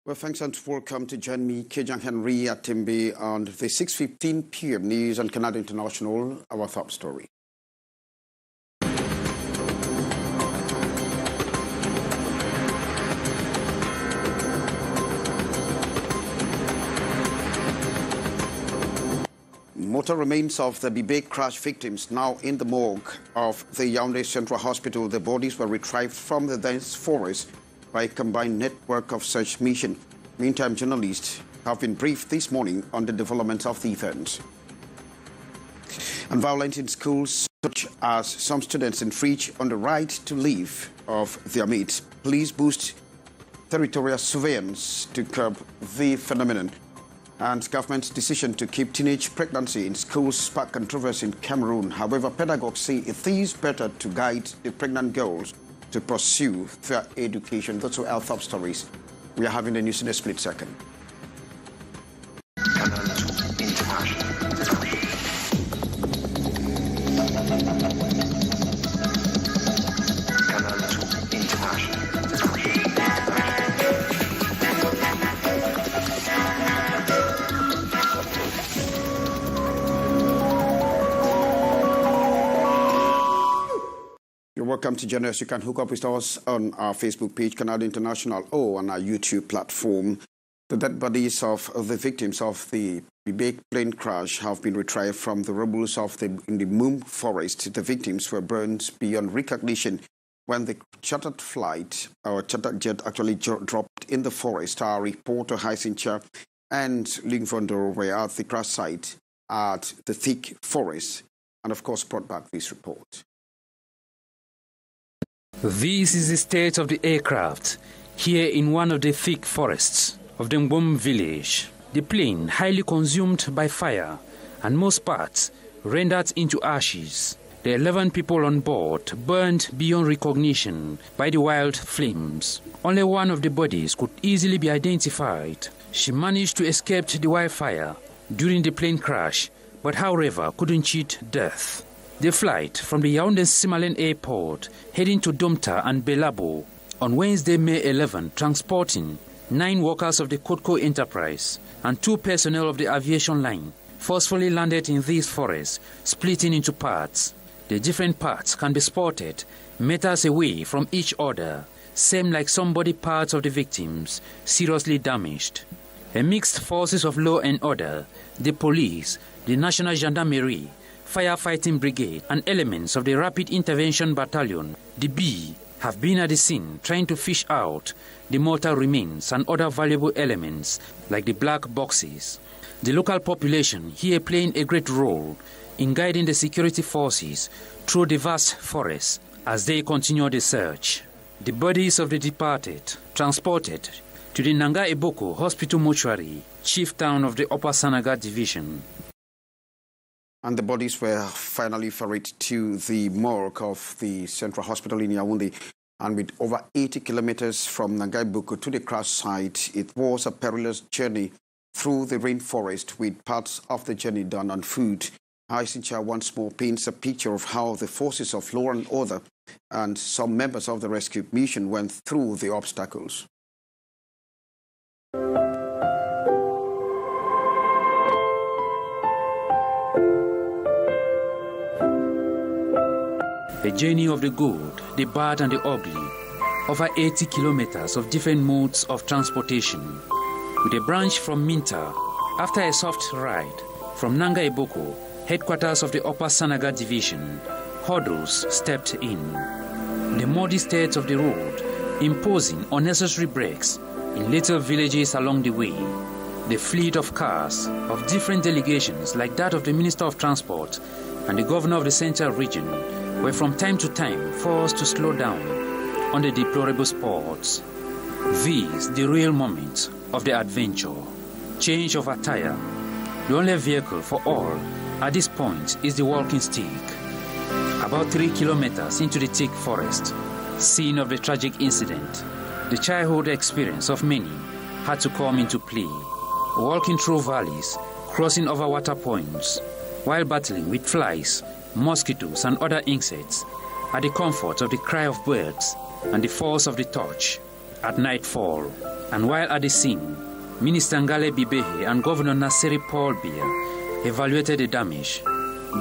Well, thanks and welcome to join me, Kejang Henry at Timbe on the 6:15 p.m. news on Canal International, our top story. Mortal remains of the Bibek crash victims now in the morgue of the Yaoundé Central Hospital. The bodies were retrieved from the dense forest by a combined network of search mission. Meantime, journalists have been briefed this morning on the development of the event. And violence in schools, such as some students infringe on the right to leave of their mates. Police boost territorial surveillance to curb the phenomenon. And government's decision to keep teenage pregnancy in schools sparked controversy in Cameroon. However, pedagogues say it is better to guide the pregnant girls to pursue their education. Those are our top stories. We are having the news in a split second. Welcome to join us. You can hook up with us on our Facebook page, Canal International, or on our YouTube platform. The dead bodies of the victims of the Bibek plane crash have been retrieved from the rubble in the Moom forest. The victims were burned beyond recognition when the chartered jet actually dropped in the forest. Our reporter Haisincha and Lingvondo were at the crash site at the thick forest and, of course, brought back this report. This is the state of the aircraft here in one of the thick forests of the Mbom village. The plane highly consumed by fire and most parts rendered into ashes. The 11 people on board burned beyond recognition by the wild flames. Only one of the bodies could easily be identified. She managed to escape the wildfire during the plane crash, but however couldn't cheat death. The flight from the Yaoundé Simalen Airport heading to Domta and Belabo on Wednesday, May 11, transporting 9 workers of the Kotko Enterprise and 2 personnel of the aviation line, forcefully landed in these forests, splitting into parts. The different parts can be spotted meters away from each other, same like some body parts of the victims seriously damaged. A mixed forces of law and order, the police, the National Gendarmerie, Firefighting Brigade and elements of the Rapid Intervention Battalion, the B, have been at the scene trying to fish out the mortal remains and other valuable elements like the black boxes. The local population here playing a great role in guiding the security forces through the vast forests as they continue the search. The bodies of the departed transported to the Nanga Eboko Hospital Mortuary, chief town of the Upper Sanaga Division. And the bodies were finally ferried to the morgue of the Central Hospital in Yaoundé. And with over 80 kilometers from Nangaibuku to the crash site, it was a perilous journey through the rainforest with parts of the journey done on foot. Haisincha once more paints a picture of how the forces of law and order and some members of the rescue mission went through the obstacles. A journey of the good, the bad and the ugly, over 80 kilometers of different modes of transportation. With a branch from Minta, after a soft ride from Nanga Eboko, headquarters of the Upper Sanaga Division, hurdles stepped in. The muddy state of the road, imposing unnecessary breaks in little villages along the way. The fleet of cars of different delegations like that of the Minister of Transport and the Governor of the Central Region were from time to time forced to slow down on the deplorable spots. These the real moment of the adventure. Change of attire. The only vehicle for all at this point is the walking stick. About 3 kilometers into the thick forest, scene of the tragic incident, the childhood experience of many had to come into play. Walking through valleys, crossing over water points, while battling with flies, mosquitoes and other insects, at the comfort of the cry of birds and the force of the touch. at nightfall. And while at the scene, Minister Ngale Bibehe and Governor Naseri Paul Biya evaluated the damage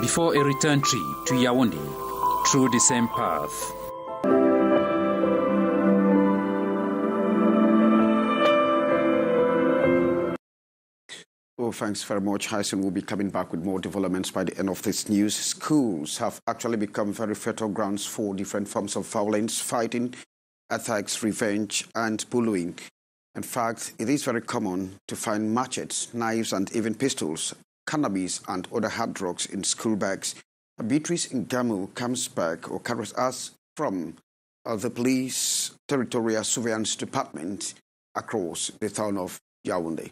before a return trip to Yaoundé through the same path. Oh, thanks very much, Hyson. We'll be coming back with more developments by the end of this news. Schools have actually become very fertile grounds for different forms of violence, fighting, attacks, revenge, and bullying. In fact, it is very common to find machetes, knives, and even pistols, cannabis, and other hard drugs in school bags. Beatrice Ngamu comes back or carries us from the Police Territorial Surveillance Department across the town of Yaoundé.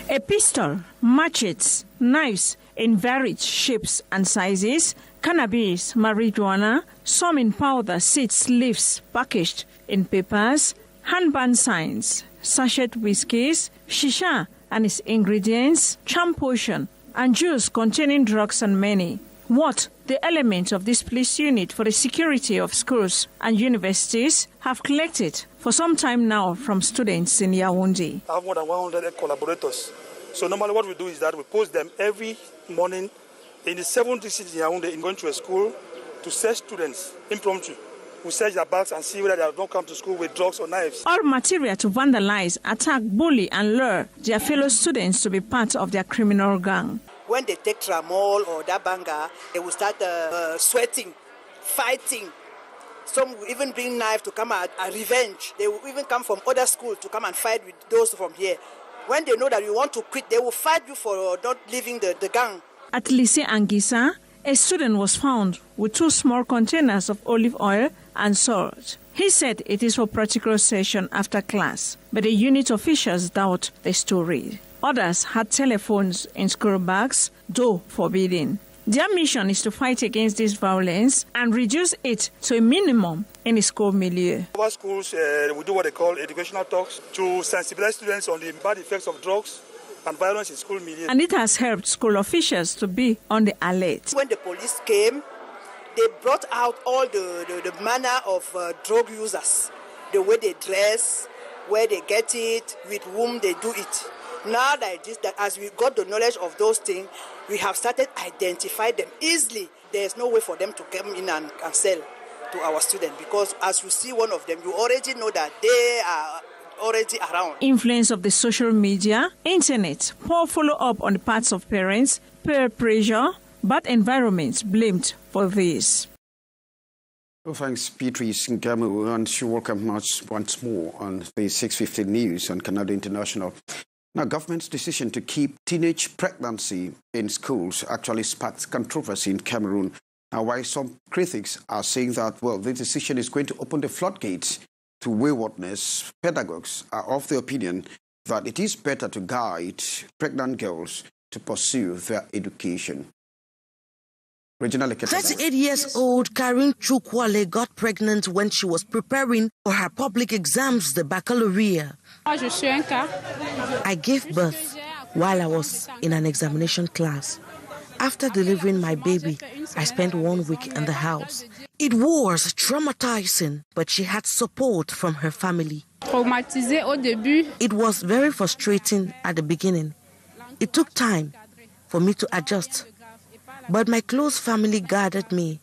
A pistol, machetes, knives in varied shapes and sizes, cannabis, marijuana, some in powder, seeds, leaves packaged in papers, handband signs, sachet whiskies, shisha and its ingredients, charm potion, and juice containing drugs and many. What the elements of this police unit for the security of schools and universities have collected for some time now from students in Yaoundé. I have more than 100 collaborators. So normally what we do is that we post them every morning in the 7 districts in Yaoundé in going to a school to search students impromptu. We search their bags and see whether they don't come to school with drugs or knives. All material to vandalize, attack, bully and lure their fellow students to be part of their criminal gang. When they take tramol or dabanga, they will start sweating, fighting. Some will even bring knife to come at revenge. They will even come from other schools to come and fight with those from here. When they know that you want to quit, they will fight you for not leaving the gang. At Lycée Anguissa, a student was found with 2 small containers of olive oil and salt. He said it is for practical session after class, but the unit officials doubt the story. Others had telephones in school bags, though forbidden. Their mission is to fight against this violence and reduce it to a minimum in the school milieu. Our schools, we do what they call educational talks to sensibilize students on the bad effects of drugs and violence in school milieu. And it has helped school officials to be on the alert. When the police came, they brought out all the manner of drug users, the way they dress, where they get it, with whom they do it. Now that as we got the knowledge of those things, we have started identify them easily. There's no way for them to come in and sell to our students because as you see one of them, you already know that they are already around. Influence of the social media, internet, poor follow-up on the parts of parents, peer pressure, bad environments blamed for this. Well, thanks, Beatrice Ngamu, and you're welcome once more on the 6:50 News on Canal International. Now, government's decision to keep teenage pregnancy in schools actually sparked controversy in Cameroon. Now, while some critics are saying that, well, this decision is going to open the floodgates to waywardness, pedagogues are of the opinion that it is better to guide pregnant girls to pursue their education. 38-years-old Karin Chukwale got pregnant when she was preparing for her public exams, the baccalaureate. I gave birth while I was in an examination class. After delivering my baby, I spent 1 week in the house. It was traumatizing, but she had support from her family. It was very frustrating at the beginning. It took time for me to adjust. But my close family guarded me,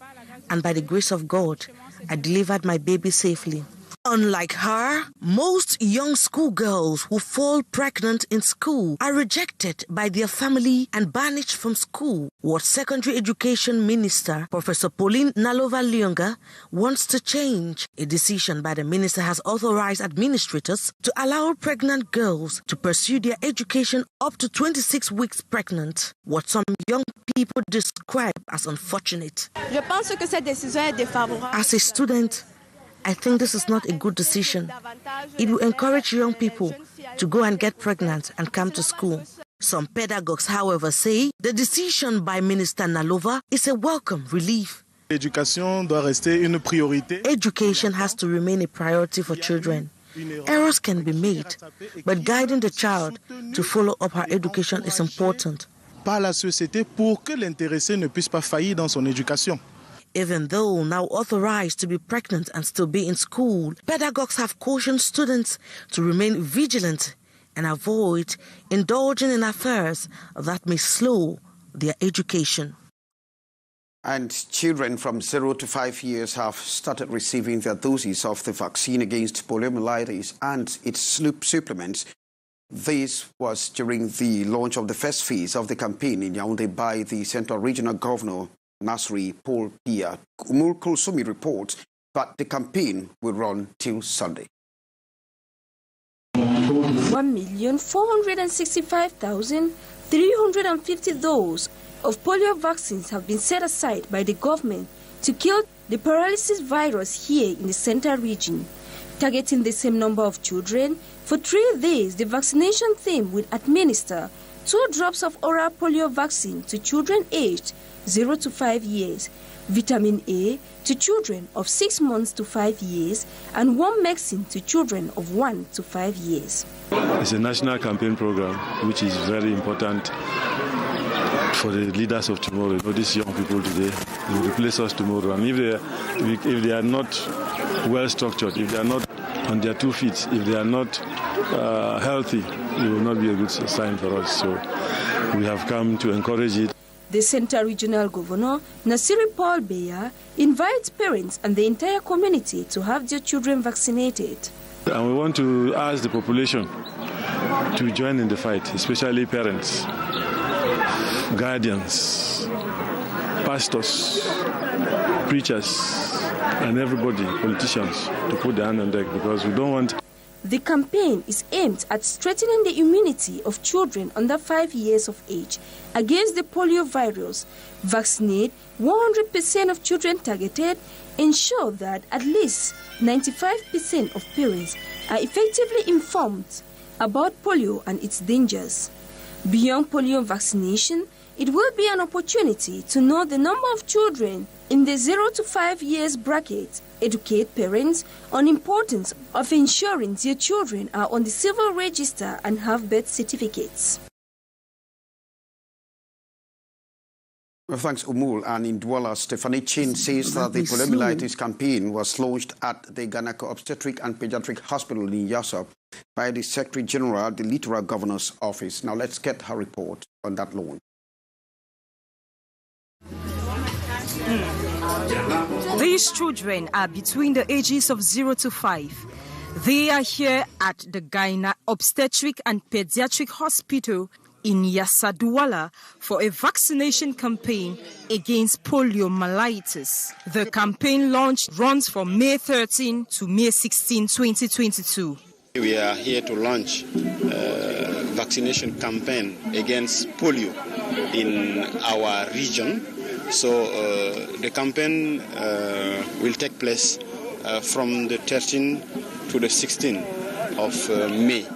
and by the grace of God, I delivered my baby safely. Unlike her, most young schoolgirls who fall pregnant in school are rejected by their family and banished from school. What Secondary Education Minister, Professor Pauline Nalova-Lyonga, wants to change. A decision by the minister has authorized administrators to allow pregnant girls to pursue their education up to 26 weeks pregnant, what some young people describe as unfortunate. As a student, I think this is not a good decision. It will encourage young people to go and get pregnant and come to school. Some pedagogues, however, say the decision by Minister Nalova is a welcome relief. Education has to remain a priority for children. Errors can be made, but guiding the child to follow up her education is important. Par la société pour que l'intéressé ne puisse pas faillir dans son éducation. Even though now authorized to be pregnant and still be in school, pedagogues have cautioned students to remain vigilant and avoid indulging in affairs that may slow their education. And children from 0 to 5 years have started receiving their doses of the vaccine against poliomyelitis and its supplements. This was during the launch of the first phase of the campaign in Yaoundé by the Central Regional Governor, Nasri Paul Pia. Umul Kulsumi reports that the campaign will run till Sunday. 1,465,350 doses of polio vaccines have been set aside by the government to kill the paralysis virus here in the Central region. Targeting the same number of children, for 3 days the vaccination team will administer 2 drops of oral polio vaccine to children aged 0 to 5 years, vitamin A to children of 6 months to 5 years, and 1 medicine to children of 1 to 5 years. It's a national campaign program which is very important for the leaders of tomorrow. For these young people today, they will replace us tomorrow. And if they are not well structured, if they are not on their 2 feet, if they are not healthy, it will not be a good sign for us. So we have come to encourage it. The Central Regional Governor, Nasiri Paul Beya, invites parents and the entire community to have their children vaccinated. And we want to ask the population to join in the fight, especially parents, guardians, pastors, preachers, and everybody, politicians, to put their hand on deck, because we don't want... The campaign is aimed at strengthening the immunity of children under 5 years of age against the polio virus, vaccinate 100% of children targeted, ensure that at least 95% of parents are effectively informed about polio and its dangers. Beyond polio vaccination, it will be an opportunity to know the number of children in the 0 to 5 years bracket, educate parents on the importance of ensuring their children are on the civil register and have birth certificates. Well, thanks, Umul. And in Douala, Stephanie Chin says that the poliomyelitis campaign was launched at the Ghanako Obstetric and Pediatric Hospital in Yassab by the Secretary General, the Littoral Governor's Office. Now let's get her report on that launch. These children are between the ages of 0 to 5. They are here at the Ghanako Obstetric and Pediatric Hospital in Yassa Douala for a vaccination campaign against poliomyelitis. The campaign launch runs from May 13 to May 16, 2022. We are here to launch a vaccination campaign against polio in our region. So the campaign will take place from the 13th to the 16th of May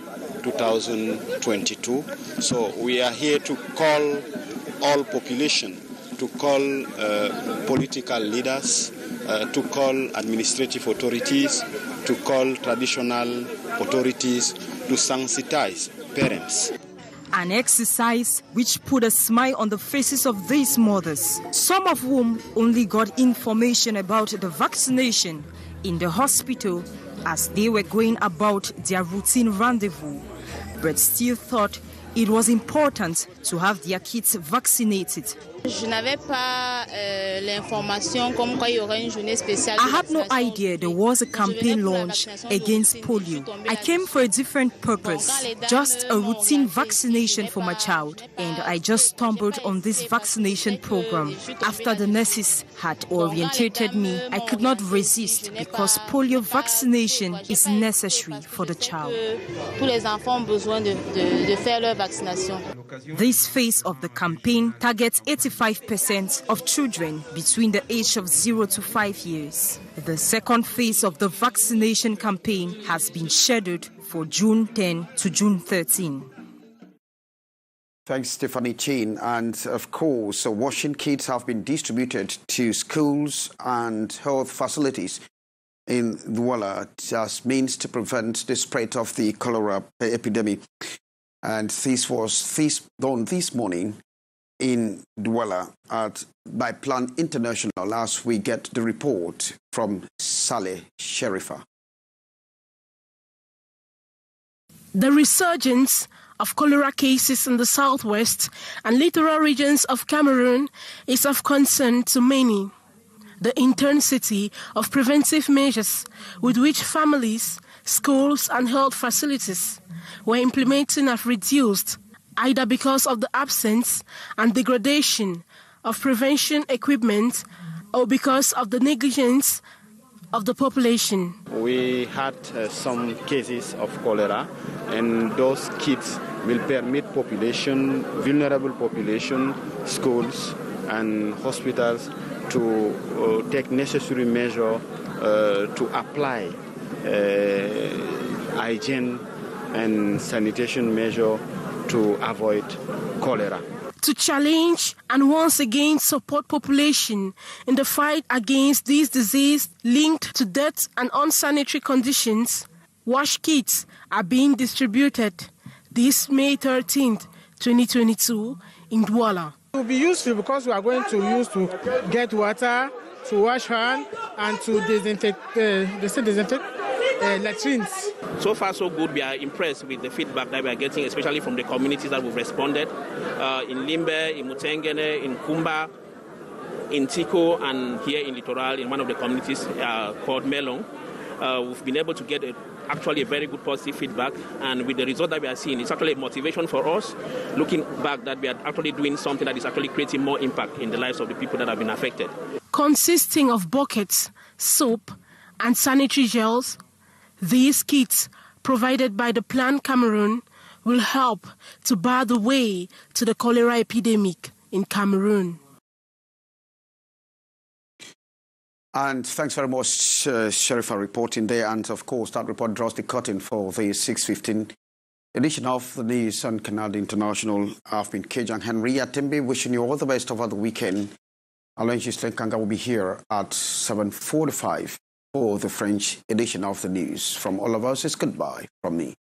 2022. So we are here to call all population, to call political leaders, to call administrative authorities, to call traditional authorities to sensitize parents. An exercise which put a smile on the faces of these mothers, some of whom only got information about the vaccination in the hospital as they were going about their routine rendezvous, but still thought it was important to have their kids vaccinated. I had no idea there was a campaign launch against polio. I came for a different purpose, just a routine vaccination for my child, and I just stumbled on this vaccination program. After the nurses had orientated me, I could not resist because polio vaccination is necessary for the child. This phase of the campaign targets 85% of children between the age of 0 to 5 years. The second phase of the vaccination campaign has been scheduled for June 10 to June 13. Thanks, Stephanie Chin. And of course, washing kits have been distributed to schools and health facilities in Douala as means to prevent the spread of the cholera epidemic. And this was done this morning in Douala by Plan International as we get the report from Saleh Sherifa. The resurgence of cholera cases in the southwest and littoral regions of Cameroon is of concern to many. The intensity of preventive measures with which families, schools and health facilities were implementing have reduced, either because of the absence and degradation of prevention equipment or because of the negligence of the population. We had some cases of cholera, and those kits will permit population, vulnerable population, schools and hospitals to take necessary measures to apply hygiene and sanitation measures to avoid cholera. To challenge and once again support population in the fight against this disease linked to death and unsanitary conditions, wash kits are being distributed this May 13th, 2022 in Douala. It will be useful because we are going to use to get water, to wash hands, and to disinfect latrines. So far, so good. We are impressed with the feedback that we are getting, especially from the communities that we've responded. In Limbe, in Mutengene, in Kumba, in Tiko, and here in Littoral, in one of the communities called Melong. We've been able to get actually a very good positive feedback, and with the result that we are seeing, it's actually a motivation for us, looking back that we are actually doing something that is actually creating more impact in the lives of the people that have been affected. Consisting of buckets, soap, and sanitary gels, these kits provided by the Plan Cameroon will help to bar the way to the cholera epidemic in Cameroon. And thanks very much, Sherifa, reporting there. And of course, that report draws the curtain for the 6:15 edition of the news on Canal International. I've been Kejang Henry Atimbe, wishing you all the best over the weekend. Alain Gislain Kanga will be here at 7:45 for the French edition of the news. From all of us, it's goodbye from me.